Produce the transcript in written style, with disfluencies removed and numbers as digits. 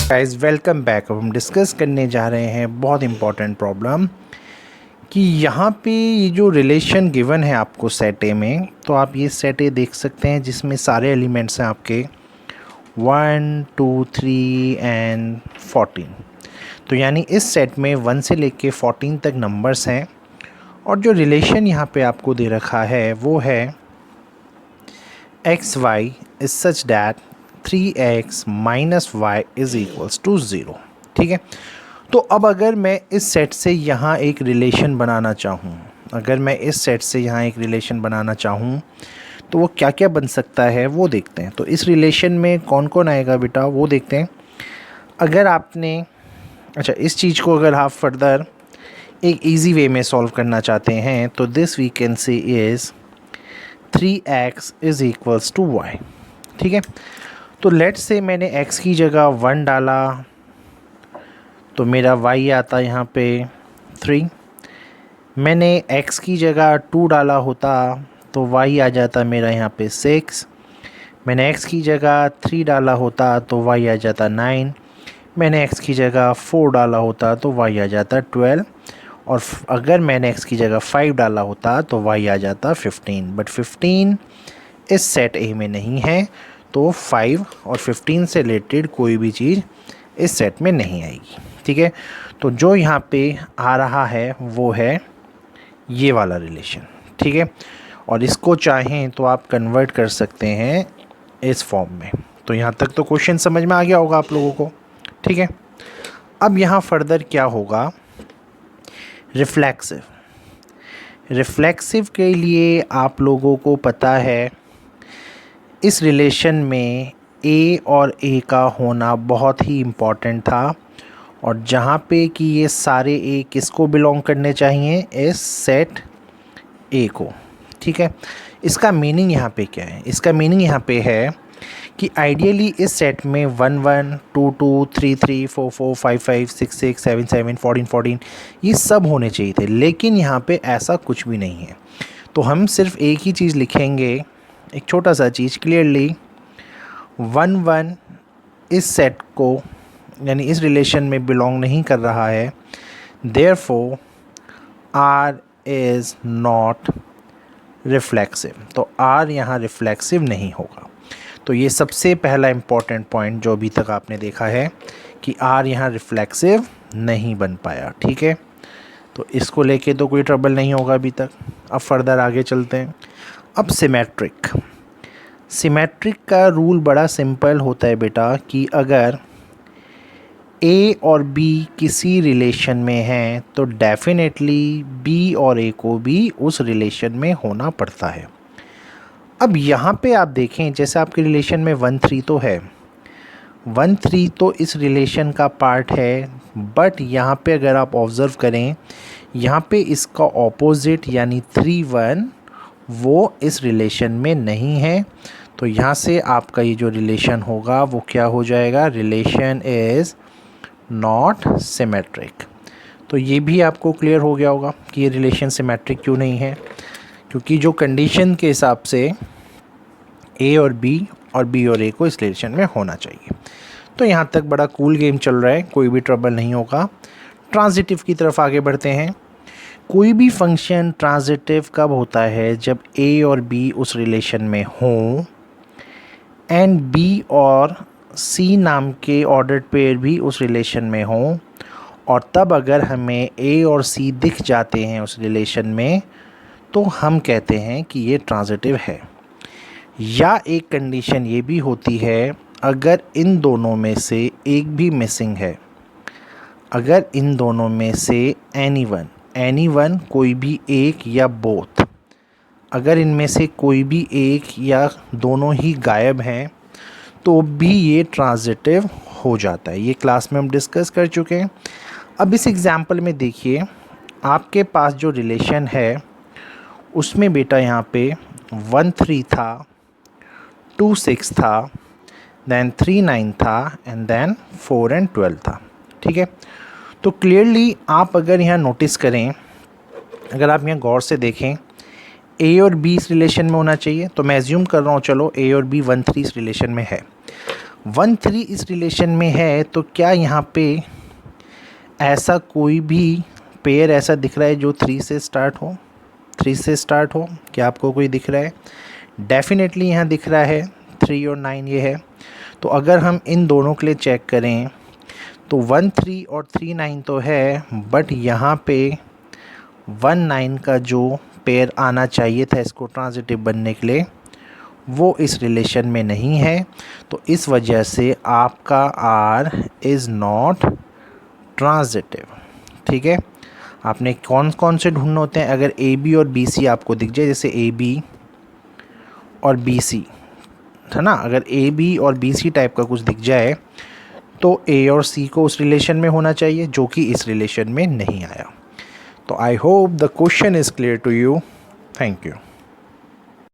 Guys welcome back. अब हम discuss करने जा रहे हैं बहुत इंपॉर्टेंट प्रॉब्लम कि यहाँ पे ये जो रिलेशन गिवन है आपको सेट ए में, तो आप ये सेट ए देख सकते हैं जिसमें सारे एलिमेंट्स हैं आपके 1 2 3 एंड 14। तो यानी इस सेट में 1 से लेके 14 तक नंबर्स हैं और जो रिलेशन यहाँ पे आपको दे रखा है वो है x y is such that 3x minus y is equals to 0। ठीक है, तो अब अगर मैं इस सेट से यहाँ एक रिलेशन बनाना चाहूँ तो वो क्या क्या बन सकता है वो देखते हैं। तो इस रिलेशन में कौन कौन आएगा बेटा वो देखते हैं। अगर आपने इस चीज़ को अगर आप फर्दर एक इजी वे में सॉल्व करना चाहते हैं तो this we can say is 3x is equals to y। ठीक है, तो लेट्स से मैंने x की जगह 1 डाला तो मेरा y आता यहाँ पे 3। मैंने x की जगह 2 डाला होता तो y आ जाता मेरा यहाँ पे 6। मैंने x की जगह 3 डाला होता तो y आ जाता 9। मैंने x की जगह 4 डाला होता तो y आ जाता 12। और अगर मैंने x की जगह 5 डाला होता तो y आ जाता 15। बट 15 इस सेट ए में नहीं है, तो 5 और 15 से रिलेटेड कोई भी चीज़ इस सेट में नहीं आएगी। ठीक है, तो जो यहाँ पे आ रहा है वो है ये वाला रिलेशन। ठीक है, और इसको चाहें तो आप कन्वर्ट कर सकते हैं इस फॉर्म में। तो यहाँ तक तो क्वेश्चन समझ में आ गया होगा आप लोगों को। ठीक है, अब यहाँ फर्दर क्या होगा, रिफ्लेक्सिव के लिए आप लोगों को पता है इस रिलेशन में ए और ए का होना बहुत ही इम्पॉर्टेंट था, और जहाँ पे कि ये सारे ए किसको बिलोंग करने चाहिए, इस सेट ए को। ठीक है, इसका मीनिंग यहाँ पे क्या है, इसका मीनिंग यहाँ पे है कि आइडियली इस सेट में 1 1 2 2 3 3 4 4 5 5 6 6 7 7 14 14 ये सब होने चाहिए थे, लेकिन यहाँ पे ऐसा कुछ भी नहीं है। तो हम सिर्फ एक ही चीज़ लिखेंगे, एक छोटा सा चीज़, क्लियरली 1 1 इस सेट को यानी इस रिलेशन में बिलोंग नहीं कर रहा है, therefore R is not reflexive. तो आर यहाँ रिफ्लेक्सिव नहीं होगा। तो ये सबसे पहला इम्पॉर्टेंट पॉइंट जो अभी तक आपने देखा है कि आर यहाँ रिफ्लेक्सिव नहीं बन पाया। ठीक है, तो इसको लेके तो कोई ट्रबल नहीं होगा अभी तक। अब फर्दर आगे चलते हैं। अब सिमेट्रिक का रूल बड़ा सिंपल होता है बेटा कि अगर ए और बी किसी रिलेशन में हैं तो डेफिनेटली बी और ए को भी उस रिलेशन में होना पड़ता है। अब यहाँ पे आप देखें, जैसे आपके रिलेशन में 1 3 तो है, 1 3 तो इस रिलेशन का पार्ट है, बट यहाँ पे अगर आप ऑब्ज़र्व करें, यहाँ पे इसका ऑपोजिट यानी 3 1 वो इस रिलेशन में नहीं है। तो यहाँ से आपका ये जो रिलेशन होगा वो क्या हो जाएगा, रिलेशन इज़ नॉट सिमेट्रिक। तो ये भी आपको क्लियर हो गया होगा कि ये रिलेशन सिमेट्रिक क्यों नहीं है, क्योंकि जो कंडीशन के हिसाब से ए और बी और ए को इस रिलेशन में होना चाहिए। तो यहाँ तक बड़ा कूल गेम चल रहा है, कोई भी ट्रबल नहीं होगा। ट्रांजिटिव की तरफ आगे बढ़ते हैं। कोई भी फंक्शन ट्रांजिटिव कब होता है, जब ए और बी उस रिलेशन में हों एंड बी और सी नाम के ऑर्डर्ड पेयर भी उस रिलेशन में हों, और तब अगर हमें ए और सी दिख जाते हैं उस रिलेशन में तो हम कहते हैं कि ये ट्रांजिटिव है। या एक कंडीशन ये भी होती है, अगर इन दोनों में से एक भी मिसिंग है, अगर इन दोनों में से एनी वन कोई भी एक या बोथ, अगर इनमें से कोई भी एक या दोनों ही गायब हैं तो भी ये ट्रांजिटिव हो जाता है। ये क्लास में हम डिस्कस कर चुके हैं। अब इस एग्जांपल में देखिए, आपके पास जो रिलेशन है उसमें बेटा यहाँ पे 1 3 था, 2 6 था, देन 3 9 था, एंड देन 4 एंड 12 था। ठीक है, तो क्लियरली आप अगर यहाँ नोटिस करें, अगर आप यहाँ गौर से देखें, ए और बी इस रिलेशन में होना चाहिए। तो मैं एज्यूम कर रहा हूँ, चलो ए और बी 1 3 इस रिलेशन में है। 1 3 इस रिलेशन में है, तो क्या यहाँ पे ऐसा कोई भी पेयर ऐसा दिख रहा है जो 3 से स्टार्ट हो? 3 से स्टार्ट हो, क्या आपको कोई दिख रहा है? डेफिनेटली यहाँ दिख रहा है, 3 और 9 ये है। तो अगर हम इन दोनों के लिए चेक करें तो 1 3 और 3 9 तो है, बट यहाँ पे 1 9 का जो पेयर आना चाहिए था इसको ट्रांजिटिव बनने के लिए, वो इस रिलेशन में नहीं है। तो इस वजह से आपका R इज़ नॉट ट्रांजिटिव। ठीक है, आपने कौन कौन से ढूंढने होते हैं? अगर ए बी और बी सी आपको दिख जाए, जैसे ए बी और बी सी है ना, अगर ए बी और बी सी टाइप का कुछ दिख जाए तो ए और सी को उस रिलेशन में होना चाहिए, जो कि इस रिलेशन में नहीं आया। तो I hope the question is clear to you. Thank you.